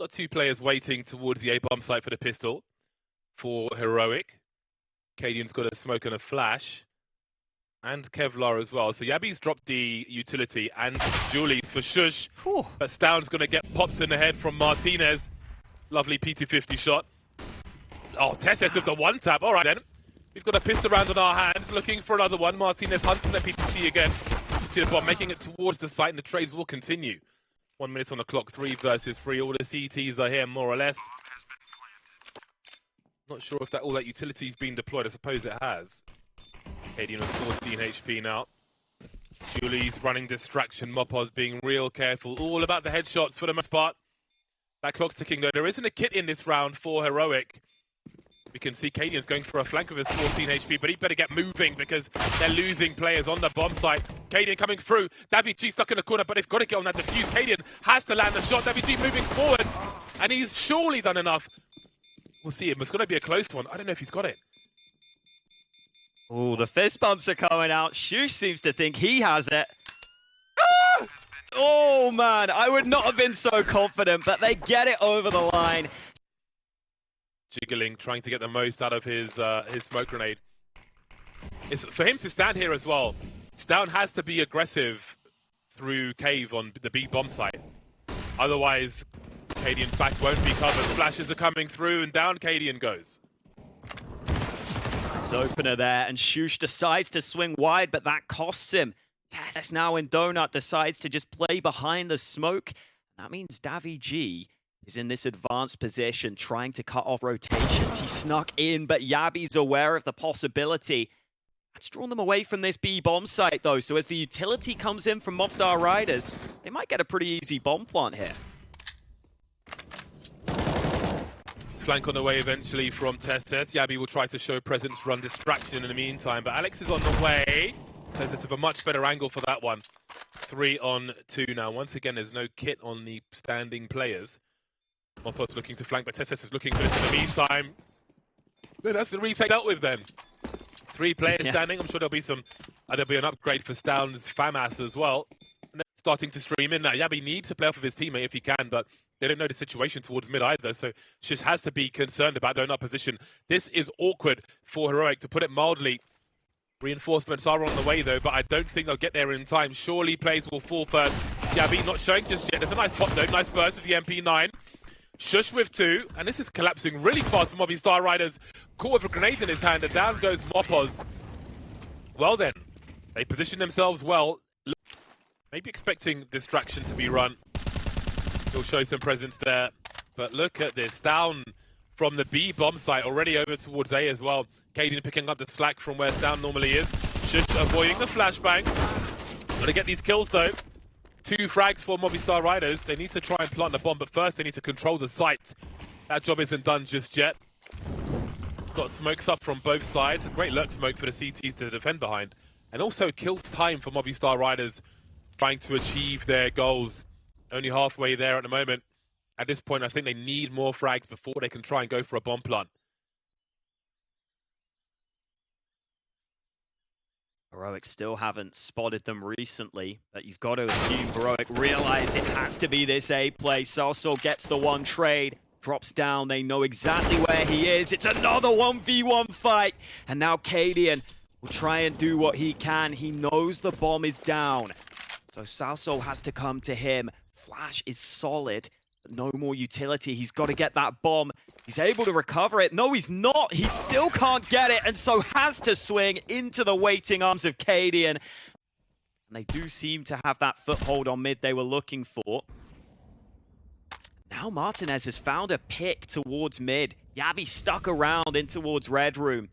Got two players waiting towards the A-bomb site for the pistol for Heroic. cadiaN's got a smoke and a flash. And Kevlar as well. So jabbi's dropped the utility and Julie's for sjuush. But stavn's going to get pops in the head from Martinez. Lovely P250 shot. Oh, TeSS with the one tap. All right then. We've got a pistol round on our hands, looking for another one. Martinez hunting the P2T again. See the bomb making it towards the site, and the trades will continue. 1 minute on the clock, 3 versus 3. All the CTs are here, more or less. Not sure if all that utility's been deployed. I suppose it has. cadiaN with 14 HP now. Julie's running distraction. Mopos being real careful. All about the headshots for the most part. That clock's ticking though. There isn't a kit in this round for Heroic. We can see cadiaN's going for a flank with his 14 HP, but he better get moving because they're losing players on the bomb site. cadiaN coming through. jabbi stuck in the corner, but they've got to get on that defuse. cadiaN has to land the shot. jabbi moving forward, and he's surely done enough. We'll see. It's going to be a close one. I don't know if he's got it. Oh, the fist bumps are coming out. sjuush seems to think he has it. Oh, man. I would not have been so confident, but they get it over the line. Jiggling, trying to get the most out of his smoke grenade. It's for him to stand here as well. stavn has to be aggressive through cave on the B bomb site. Otherwise, cadiaN's back won't be covered. Flashes are coming through, and down cadiaN goes. Nice opener there, and sjuush decides to swing wide, but that costs him. TeSS now in Donut decides to just play behind the smoke. That means daviG is in this advanced position, trying to cut off rotations. He snuck in, but jabbi's aware of the possibility. That's drawn them away from this B bomb site, though. So as the utility comes in from Movistar Riders, they might get a pretty easy bomb plant here. Flank on the way eventually from TeSS. jabbi will try to show presence, run distraction in the meantime, but Alex is on the way. TeSS with a much better angle for that one. 3 on 2 now. Once again, there's no kit on the standing players. Mopos looking to flank, but TeSS is looking for this in the meantime. That's the retake dealt with then. 3 players standing. I'm sure there'll be an upgrade for stavn's FAMAS as well. And they're starting to stream in now. jabbi needs to play off of his teammate if he can, but they don't know the situation towards mid either, so sjuush has to be concerned about their position. This is awkward for Heroic, to put it mildly. Reinforcements are on the way though, but I don't think they'll get there in time. Surely plays will fall first. jabbi not showing just yet. There's a nice pop though, nice burst with the MP9. sjuush with 2, and this is collapsing really fast for Movistar Riders. Caught with a grenade in his hand, and down goes Mopos. Well then, they position themselves well. Maybe expecting distraction to be run. He'll show some presence there, but look at this. stavn from the B bomb site, already over towards A as well. cadiaN picking up the slack from where stavn normally is. sjuush avoiding the flashbang. Gotta get these kills though. 2 frags for Movistar Riders. They need to try and plant the bomb, but first they need to control the site. That job isn't done just yet. Got smokes up from both sides. A great lurk smoke for the CTs to defend behind. And also kills time for Movistar Riders trying to achieve their goals. Only halfway there at the moment. At this point, I think they need more frags before they can try and go for a bomb plant. Heroic still haven't spotted them recently, but you've got to assume Heroic realize it has to be this A play. sausoL gets the one trade, drops down. They know exactly where he is. It's another 1v1 fight. And now cadiaN will try and do what he can. He knows the bomb is down. So sausoL has to come to him. Flash is solid, but no more utility. He's got to get that bomb. He's able to recover it. No, he's not. He still can't get it, and so has to swing into the waiting arms of cadiaN. And they do seem to have that foothold on mid they were looking for. Now Martinez has found a pick towards mid. jabbi stuck around in towards red room.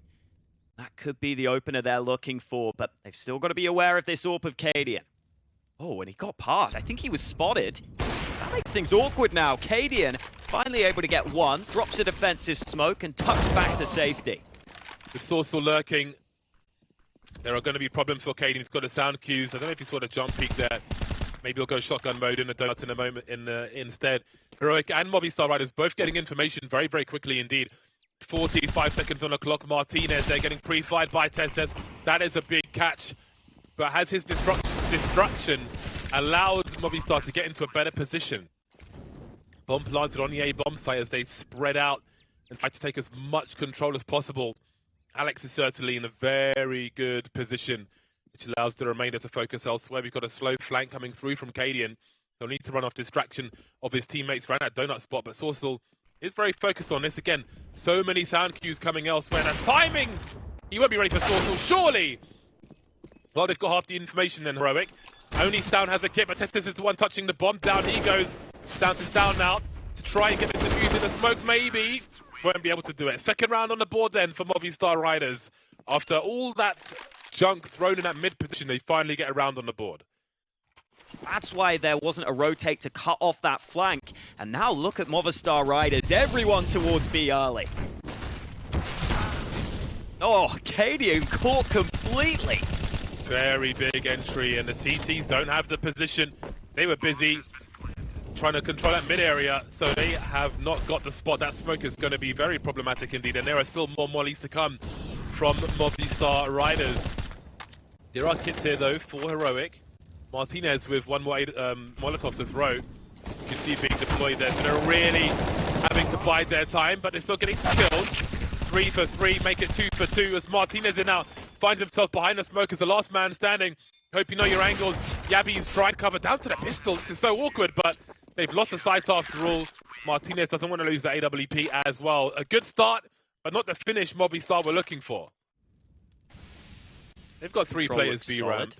That could be the opener they're looking for, but they've still got to be aware of this AWP of cadiaN. Oh, and he got past. I think he was spotted. That makes things awkward now. cadiaN finally able to get one, drops a defensive smoke, and tucks back to safety. With sausoL lurking, there are going to be problems for cadiaN. He's got a sound cues. I don't know if he saw the jump peek there. Maybe he'll go shotgun mode in the donut in a moment instead. Heroic and Movistar Riders both getting information very, very quickly indeed. 45 seconds on the clock. Martinez, they're getting pre-fired by TeSS. That is a big catch. But has his distraction allowed Movistar to get into a better position? Bomb planted on the A bomb site as they spread out and try to take as much control as possible. Alex is certainly in a very good position, which allows the remainder to focus elsewhere. We've got a slow flank coming through from cadiaN. He'll need to run off distraction of his teammates around that donut spot, but sausoL is very focused on this. Again, so many sound cues coming elsewhere. And timing! He won't be ready for sausoL, surely! Well, they've got half the information then, Heroic. Only stavn has a kit, but Testis is the one touching the bomb. Down he goes. Down to stavn now to try and get this defuse in the smoke, maybe. Won't be able to do it. Second round on the board then for Movistar Riders. After all that junk thrown in that mid position, they finally get a round on the board. That's why there wasn't a rotate to cut off that flank. And now look at Movistar Riders. Everyone towards B early. Oh, cadiaN caught completely. Very big entry, and the CTs don't have the position. They were busy trying to control that mid area, so they have not got the spot. That smoke is going to be very problematic indeed, and there are still more mollies to come from Movistar Riders. There are kits here though for Heroic. Martinez with one more Molotov to throw. You can see being deployed there, so they're really having to bide their time, but they're still getting killed. 3 for 3, make it 2 for 2 as Martinez in now finds himself behind the smoke as the last man standing. Hope you know your angles. Jabbi's trying to cover down to the pistol. This is so awkward, but they've lost the sights after all. Martinez doesn't want to lose the AWP as well. A good start, but not the finish Movistar were looking for. They've got 3 players B ramp.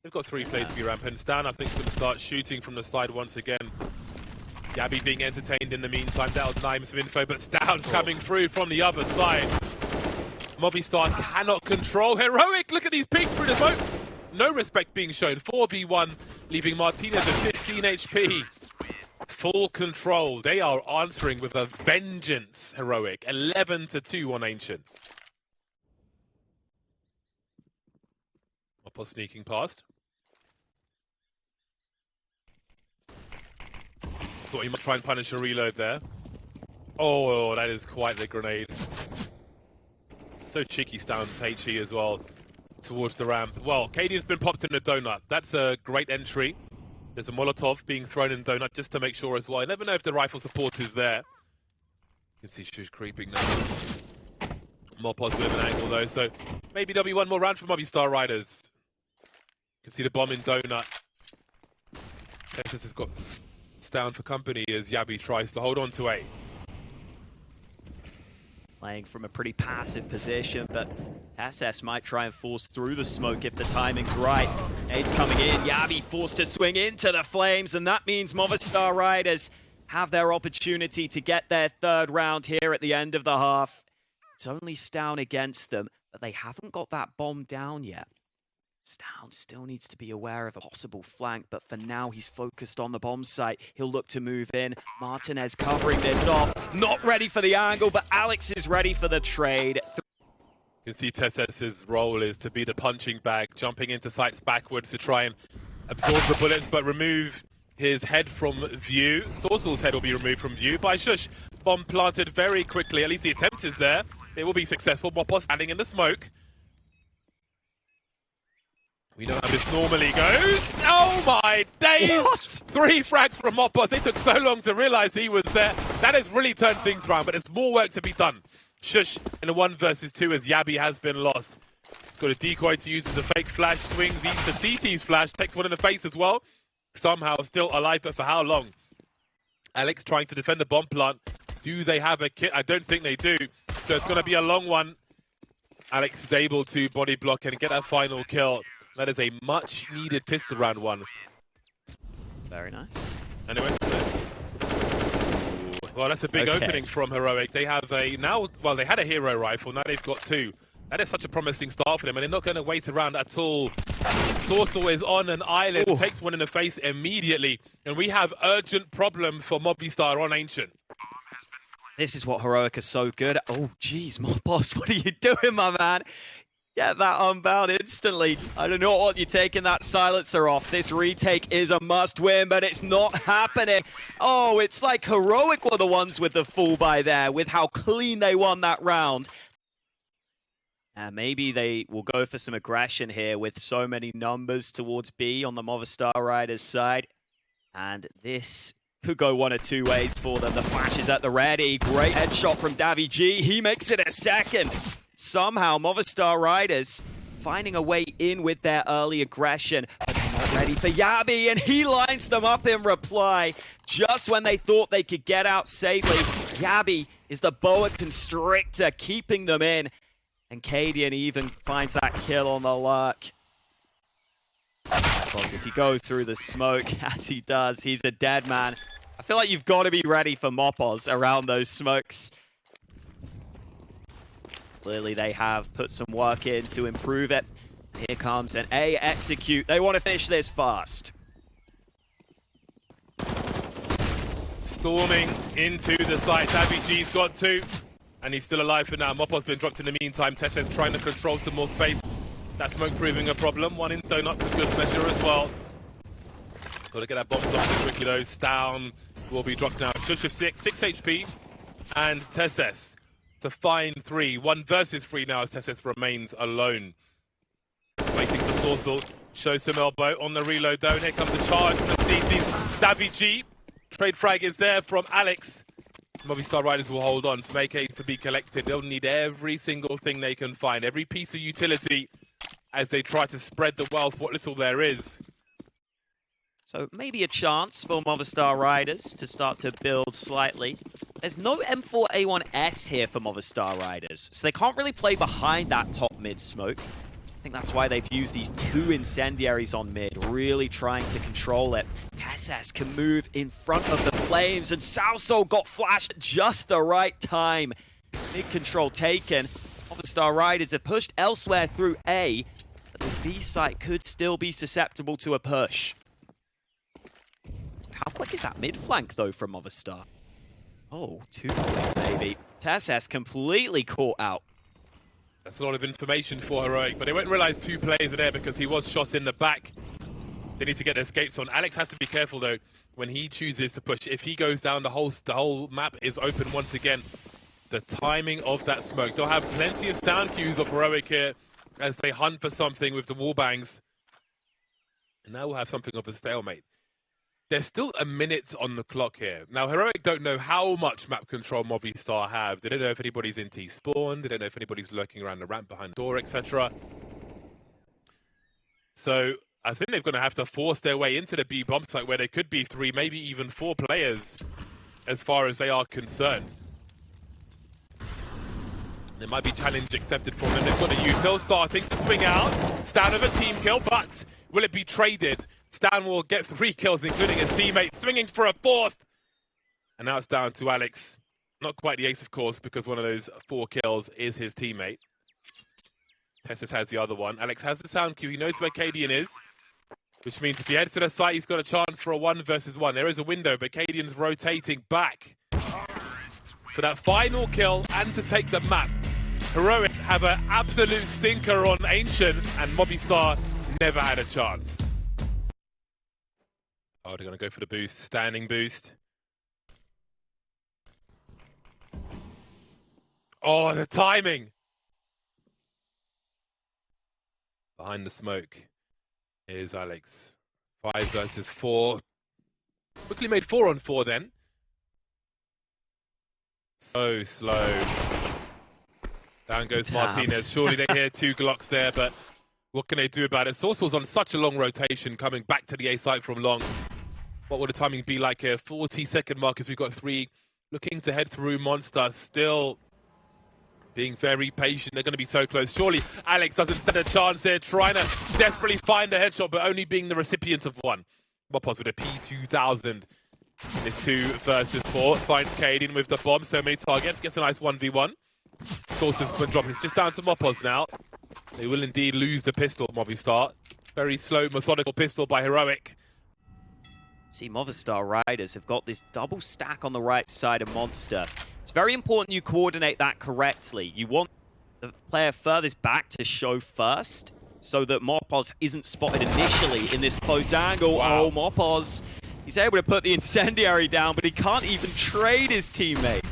They've got 3 players B ramp, and stavn I think is going to start shooting from the side once again. Jabbi being entertained in the meantime. That'll deny him some info, but stavn's coming through from the other side. Movistar cannot control Heroic. Look at these peeks through the smoke. No respect being shown. 4v1, leaving Martinez at 15 HP. Full control. They are answering with a vengeance, Heroic. 11-2 on Ancient. Oppo sneaking past. Thought he might try and punish a reload there. Oh, that is quite the grenade. So cheeky stavn's HE as well towards the ramp. Well, cadiaN's been popped in the donut. That's a great entry. There's a Molotov being thrown in donut just to make sure as well. I never know if the rifle support is there. You can see sjuush creeping now. More positive an angle though, so maybe there'll be one more round for Movistar Riders. You can see the bomb in donut. Texas has got stavn for company as Jabbi tries to hold on to A. Playing from a pretty passive position, but SS might try and force through the smoke if the timing's right. Nade's coming in, Jabbi forced to swing into the flames, and that means Movistar Riders have their opportunity to get their 3rd round here at the end of the half. It's only stavn against them, but they haven't got that bomb down yet. stavn still needs to be aware of a possible flank, but for now he's focused on the bomb site. He'll look to move in. Martinez covering this off. Not ready for the angle, but Alex is ready for the trade. You can see Tess's role is to be the punching bag, jumping into sights backwards to try and absorb the bullets, but remove his head from view. sausoL's head will be removed from view by sjuush. Bomb planted very quickly. At least the attempt is there. It will be successful. Moppo standing in the smoke. We know how this normally goes. Oh my days! What? 3 frags from Moppo. They took so long to realize he was there. That has really turned things around, but there's more work to be done. sjuush in a 1 versus 2 as Jabbi has been lost. Got a decoy to use as a fake flash. Swings into CT's flash. Takes one in the face as well. Somehow still alive, but for how long? Alex trying to defend the bomb plant. Do they have a kit? I don't think they do. So it's going to be a long one. Alex is able to body block and get that final kill. That is a much needed pistol round 1. Very nice. Anyway. Well, that's a big opening from Heroic. They have a well, they had a hero rifle. Now they've got 2. That is such a promising start for them, and they're not going to wait around at all. sausoL is on an island, takes one in the face immediately, and we have urgent problems for Movistar on Ancient. This is what Heroic is so good at. Oh, jeez, my boss, what are you doing, my man? Get that unbound instantly. I don't know what you're taking that silencer off. This retake is a must-win, but it's not happening. Oh, it's like Heroic were the ones with the full buy there, with how clean they won that round. And maybe they will go for some aggression here with so many numbers towards B on the Movistar Riders side. And this could go one of two ways for them. The flash is at the ready. Great headshot from daviG. He makes it a second. Somehow, Movistar Riders finding a way in with their early aggression. But they're not ready for jabbi, and he lines them up in reply. Just when they thought they could get out safely, jabbi is the boa constrictor keeping them in. And cadiaN even finds that kill on the lurk. Because if you go through the smoke, as he does, he's a dead man. I feel like you've got to be ready for Mopos around those smokes. Clearly they have put some work in to improve it. Here comes an A execute. They want to finish this fast. Storming into the site. daviG's got two, and he's still alive for now. Mopos been dropped in the meantime. TeSeS trying to control some more space. That smoke proving a problem. One in zone up for good measure as well. Got to get that bomb off quickly though. stavn will be dropped now. sjuush of 6 HP, and TeSeS to find 3. 1 versus 3 now as TeSeS remains alone. Waiting for sausoL. Shows some elbow on the reload though. And here comes the charge from the CT. daviG. Trade frag is there from Alex. Movistar Riders will hold on. Some AKs to be collected. They'll need every single thing they can find. Every piece of utility as they try to spread the wealth, what little there is. So maybe a chance for Movistar Riders to start to build slightly. There's no M4A1S here for Movistar Riders, so they can't really play behind that top mid smoke. I think that's why they've used these 2 incendiaries on mid, really trying to control it. TeSeS can move in front of the flames, and sausoL got flashed at just the right time. Mid control taken. Movistar Riders have pushed elsewhere through A, but this B site could still be susceptible to a push. How quick is that mid flank though from Movistar? Oh, 2 maybe. TeSeS completely caught out. That's a lot of information for Heroic, but they won't realize 2 players are there because he was shot in the back. They need to get their escapes on. Alex has to be careful though when he chooses to push. If he goes down, the whole map is open once again. The timing of that smoke. They'll have plenty of sound cues of Heroic here as they hunt for something with the wallbangs. And now we'll have something of a stalemate. There's still a minute on the clock here. Now, Heroic don't know how much map control Movistar have. They don't know if anybody's in T-spawn. They don't know if anybody's lurking around the ramp behind the door, etc. So I think they're going to have to force their way into the B bomb site where there could be 3, maybe even 4 players as far as they are concerned. There might be challenge accepted from them. They've got a util starting to swing out. stavn of a team kill, but will it be traded? stavn will get 3 kills, including his teammate, swinging for a 4th. And now it's down to Alex. Not quite the ace, of course, because one of those 4 kills is his teammate. TeSeS has the other one. Alex has the sound cue. He knows where cadiaN is, which means if he heads to the site, he's got a chance for a 1 versus 1. There is a window, but cadiaN's rotating back for that final kill and to take the map. Heroic have an absolute stinker on Ancient, and Movistar never had a chance. Oh, they're going to go for the boost. Standing boost. Oh, the timing. Behind the smoke is Alex. 5 versus 4. Quickly made 4 on 4 then. So slow. Down goes Martinez. Surely they hear 2 Glocks there, but what can they do about it? sausoL's on such a long rotation coming back to the A site from long. What would the timing be like here? 40-second mark as we've got 3 looking to head through. Monster still being very patient. They're going to be so close. Surely Alex doesn't stand a chance here, trying to desperately find a headshot, but only being the recipient of one. Mopos with a P2000. It's 2 versus 4. Finds cadiaN with the bomb. So many targets. Gets a nice 1v1. sausoL's been dropping. It's just down to Mopos now. They will indeed lose the pistol, Movistar. Very slow, methodical pistol by Heroic. See, Movistar Riders have got this double stack on the right side of Monster. It's very important you coordinate that correctly. You want the player furthest back to show first, so that Mopos isn't spotted initially in this close angle. Wow. Oh, Mopos, he's able to put the incendiary down, but he can't even trade his teammate.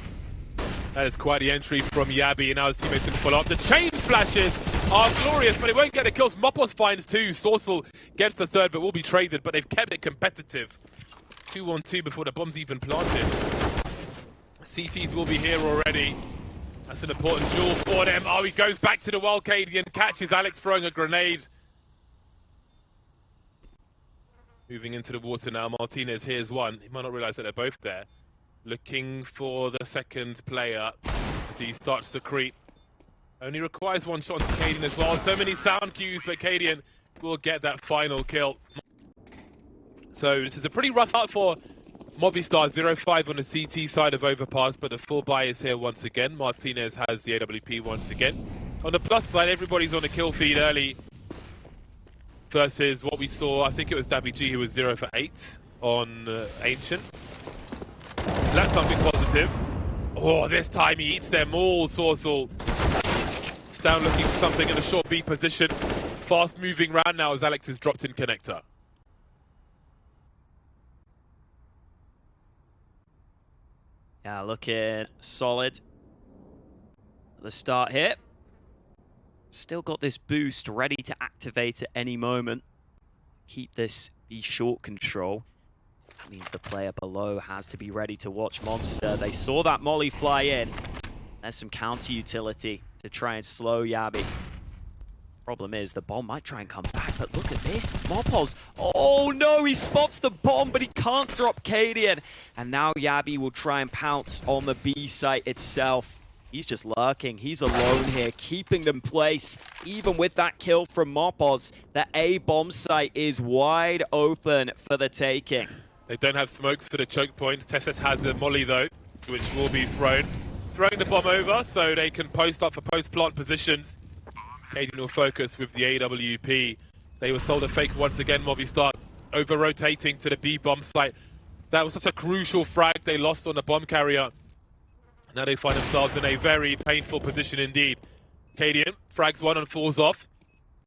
That is quite the entry from jabbi, and now his teammates can follow up. The chain flashes are glorious, but it won't get the kills. Mopos finds 2. sausoL gets the 3rd, but will be traded, but they've kept it competitive. 2-on-2 before the bomb's even planted. CTs will be here already. That's an important duel for them. Oh, he goes back to the well, cadiaN, catches Alex throwing a grenade. Moving into the water now, Martinez here's one. He might not realize that they're both there. Looking for the second player as he starts to creep. Only requires one shot onto cadiaN as well. So many sound cues, but cadiaN will get that final kill. So this is a pretty rough start for Movistar. 0-5 on the CT side of Overpass, but the full buy is here once again. Martinez has the AWP once again. On the plus side, everybody's on the kill feed early. Versus what we saw, I think it was jabbi who was 0 for 8 on Ancient. So that's something positive. Oh, this time he eats them all, sausoL. stavn looking for something in a short B position. Fast moving round now as Alex is dropped in connector. Yeah, looking solid at the start here. Still got this boost ready to activate at any moment. Keep this B short control. That means the player below has to be ready to watch Monster. They saw that molly fly in. There's some counter utility to try and slow jabbi. Problem is, the bomb might try and come back, but look at this. mopoz. Oh no, he spots the bomb, but he can't drop cadiaN. And now jabbi will try and pounce on the B site itself. He's just lurking. He's alone here, keeping them place. Even with that kill from mopoz, the A bomb site is wide open for the taking. They don't have smokes for the choke points. TeSeS has the molly though, which will be thrown. Throwing the bomb over so they can post up for post-plant positions. cadiaN will focus with the AWP. They were sold a fake once again, Movistar, over-rotating to the B bomb site. That was such a crucial frag they lost on the bomb carrier. Now they find themselves in a very painful position indeed. cadiaN frags one and falls off.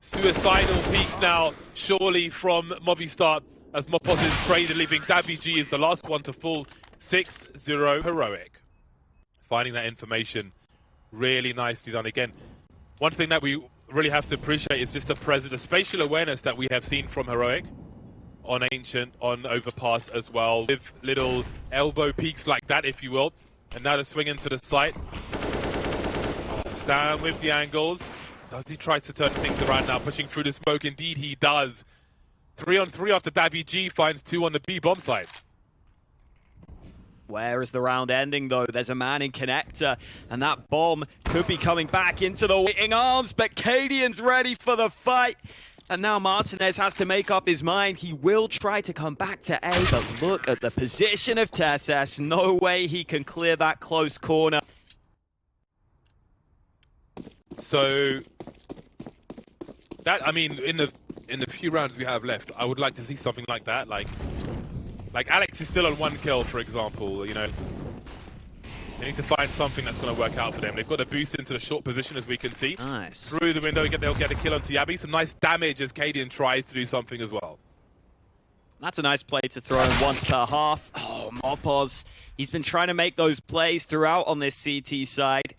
Suicidal peaks now, surely from Movistar, as mopoz is traded, leaving jabbi is the last one to fall. 6-0 heroic. Finding that information really nicely done again. One thing that we really have to appreciate is just the spatial awareness that we have seen from heroic on Ancient, on Overpass as well, with little elbow peaks like that, if you will. And now the swing into the site. stavn with the angles. Does he try to turn things around now, pushing through the smoke? Indeed he does. 3-on-3 after jabbi finds 2 on the B bomb site. Where is the round ending, though? There's a man in connector, and that bomb could be coming back into the waiting arms, but cadiaN's ready for the fight. And now Martinez has to make up his mind. He will try to come back to A, but look at the position of TeSeS. No way he can clear that close corner. So, that, I mean, in the few rounds we have left, I would like to see something like that. Like Alex is still on 1 kill, for example, you know. They need to find something that's going to work out for them. They've got a boost into the short position, as we can see. Nice. Through the window, they'll get a kill onto jabbi. Some nice damage as cadiaN tries to do something as well. That's a nice play to throw in once per half. Oh, mopoz. He's been trying to make those plays throughout on this CT side.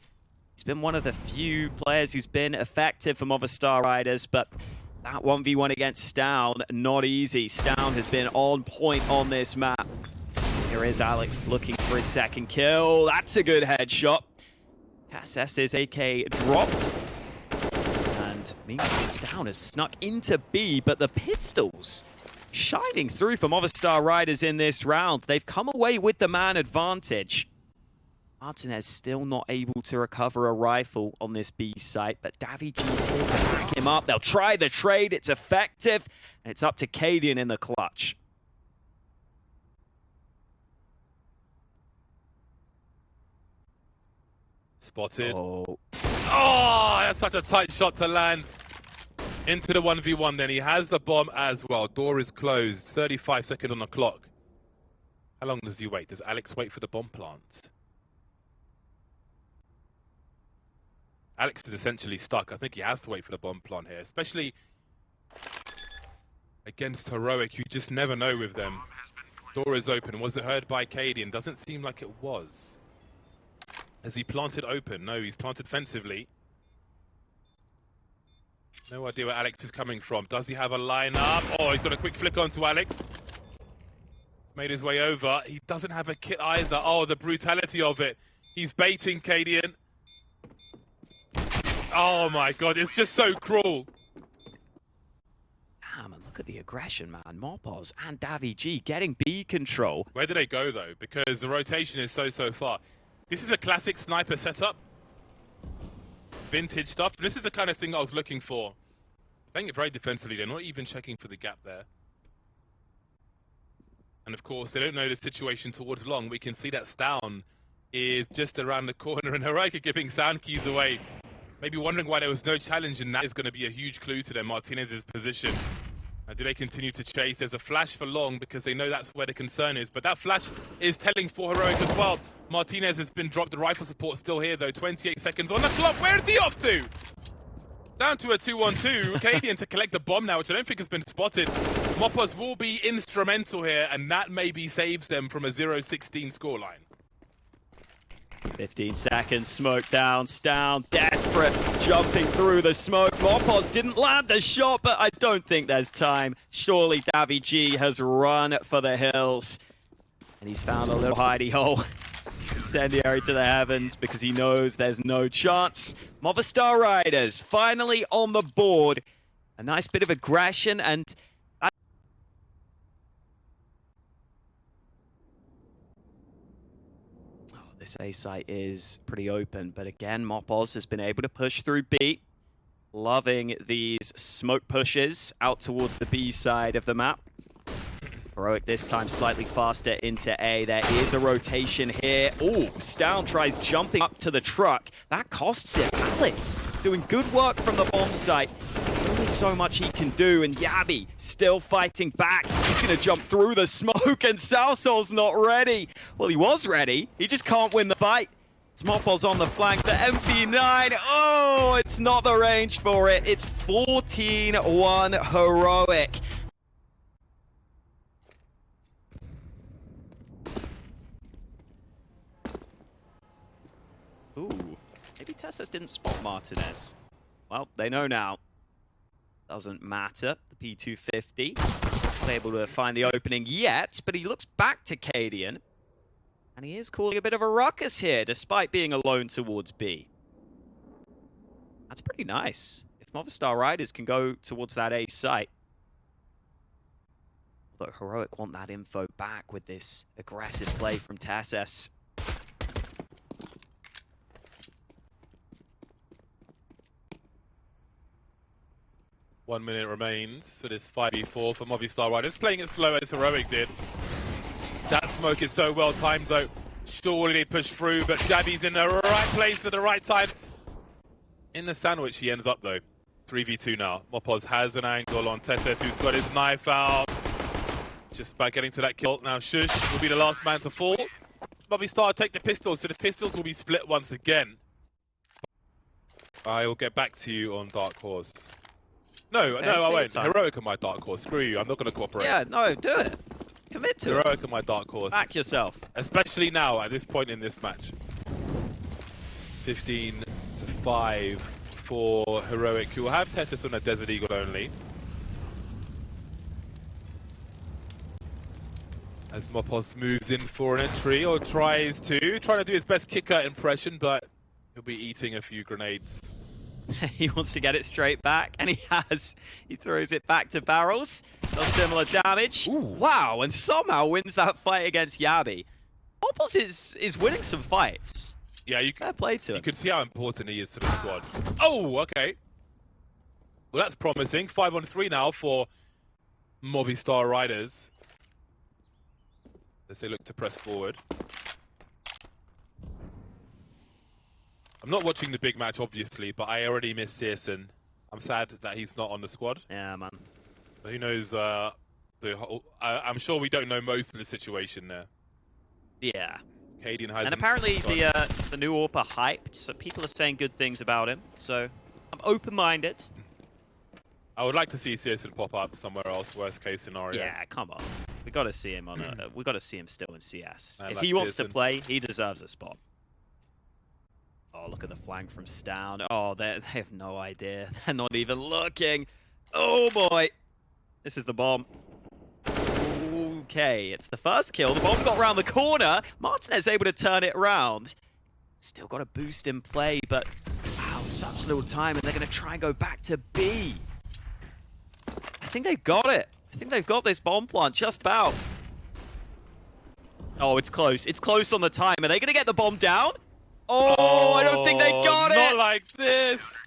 He's been one of the few players who's been effective for Movistar Riders, but that 1v1 against stavn, not easy. stavn has been on point on this map. Here is Alex looking for his second kill. That's a good headshot. TeSeS's AK dropped. And meanwhile, stavn has snuck into B, but the pistols shining through for Movistar Riders in this round. They've come away with the man advantage. Martinez still not able to recover a rifle on this B site, but jabbi's here to back him up. They'll try the trade. It's effective, and it's up to cadiaN in the clutch. Spotted. Oh, that's such a tight shot to land. Into the 1v1 then. He has the bomb as well. Door is closed. 35 seconds on the clock. How long does he wait? Does Alex wait for the bomb plant? Alex is essentially stuck. I think he has to wait for the bomb plant here, especially against heroic. You just never know with them. Door is open. Was it heard by cadiaN? Doesn't seem like it was. Has he planted open? No, he's planted defensively. No idea where Alex is coming from. Does he have a line up? Oh, he's got a quick flick onto Alex. Made his way over. He doesn't have a kit either. Oh, the brutality of it. He's baiting cadiaN. Oh my god, it's just so cruel. Damn, and look at the aggression, man. Mopos and daviG getting B control. Where do they go though? Because the rotation is so far. This is a classic sniper setup. Vintage stuff. This is the kind of thing I was looking for. Playing it very defensively. They're not even checking for the gap there. And of course, they don't know the situation towards long. We can see that stavn is just around the corner, and Heroic are giving sound keys away. Maybe wondering why there was no challenge, and that is going to be a huge clue to them. Martinez's position. Do they continue to chase? There's a flash for long because they know that's where the concern is. But that flash is telling for Heroic as well. Martinez has been dropped. The rifle support still here, though. 28 seconds on the clock. Where is he off to? Down to a 2-1-2. cadiaN to collect the bomb now, which I don't think has been spotted. Mopos will be instrumental here, and that maybe saves them from a 0-16 scoreline. 15 seconds, smoke down, stavn, desperate, jumping through the smoke. Mopos didn't land the shot, but I don't think there's time. Surely daviG has run for the hills. And he's found a little hidey hole. Incendiary to the heavens because he knows there's no chance. Movistar Riders finally on the board. A nice bit of aggression and this A site is pretty open, but again, Mopos has been able to push through B. Loving these smoke pushes out towards the B side of the map. Heroic this time slightly faster into A. There is a rotation here. Oh, stavn tries jumping up to the truck. That costs it. Alex doing good work from the bomb site. There's only so much he can do, and jabbi still fighting back. He's going to jump through the smoke, and sausoL's not ready. Well, he was ready. He just can't win the fight. It's Mopos on the flank. The MP9. Oh, it's not the range for it. It's 14-1 Heroic. Ooh, maybe TeSeS didn't spot Martinez. Well, they know now. Doesn't matter. The P250. Not able to find the opening yet, but he looks back to cadiaN. And he is causing a bit of a ruckus here, despite being alone towards B. That's pretty nice. If Movistar Riders can go towards that A site. Although Heroic want that info back with this aggressive play from TeSeS. 1 minute remains for this 5v4 for Movistar Riders. Playing it slow as Heroic did. That smoke is so well timed though. Surely they push through, but jabbi's in the right place at the right time. In the sandwich he ends up though. 3v2 now. Mopos has an angle on TeSeS, who's got his knife out. Just about getting to that kill. Now sjuush will be the last man to fall. Movistar take the pistols, so the pistols will be split once again. I will get back to you on Dark Horse. No, Okay, no, I won't. time. Heroic on my Dark Horse. Screw you. I'm not going to cooperate. Yeah, no, do it. Commit to it. Heroic on my Dark Horse. Back yourself. Especially now, at this point in this match. 15-5 for Heroic, who will have TeSeS on a Desert Eagle only. As Mopos moves in for an entry, or trying to do his best kicker impression, but he'll be eating a few grenades. He wants to get it straight back, and he has. He throws it back to barrels. Does similar damage. Ooh. Wow, and somehow wins that fight against jabbi. Mopos is winning some fights. Yeah, Fair play to him. you can see how important he is to the squad. Oh, okay. Well, that's promising. 5-on-3 now for Movistar Riders, as they look to press forward. I'm not watching the big match, obviously, but I already miss cadiaN. I'm sad that he's not on the squad. Yeah, man. But who knows the whole... I'm sure we don't know most of the situation there. Yeah. cadiaN has... And apparently the new AWP are hyped, so people are saying good things about him. So I'm open-minded. I would like to see cadiaN pop up somewhere else, worst case scenario. Yeah, come on. We got to see him on a. We got to see him still in CS. I If like he wants to cadiaN. play, he deserves a spot. Oh, look at the flank from stavn. Oh, they have no idea. They're not even looking. Oh boy, this is the bomb. Ooh, Okay, it's the first kill. The bomb got around the corner. Martinez able to turn it around. Still got a boost in play, but wow, such little time, and they're going to try and go back to B. I think they've got it. I think they've got this bomb plant just about. Oh, it's close. It's close on the time. Are they going to get the bomb down? Oh, I don't think they got it. Not like this.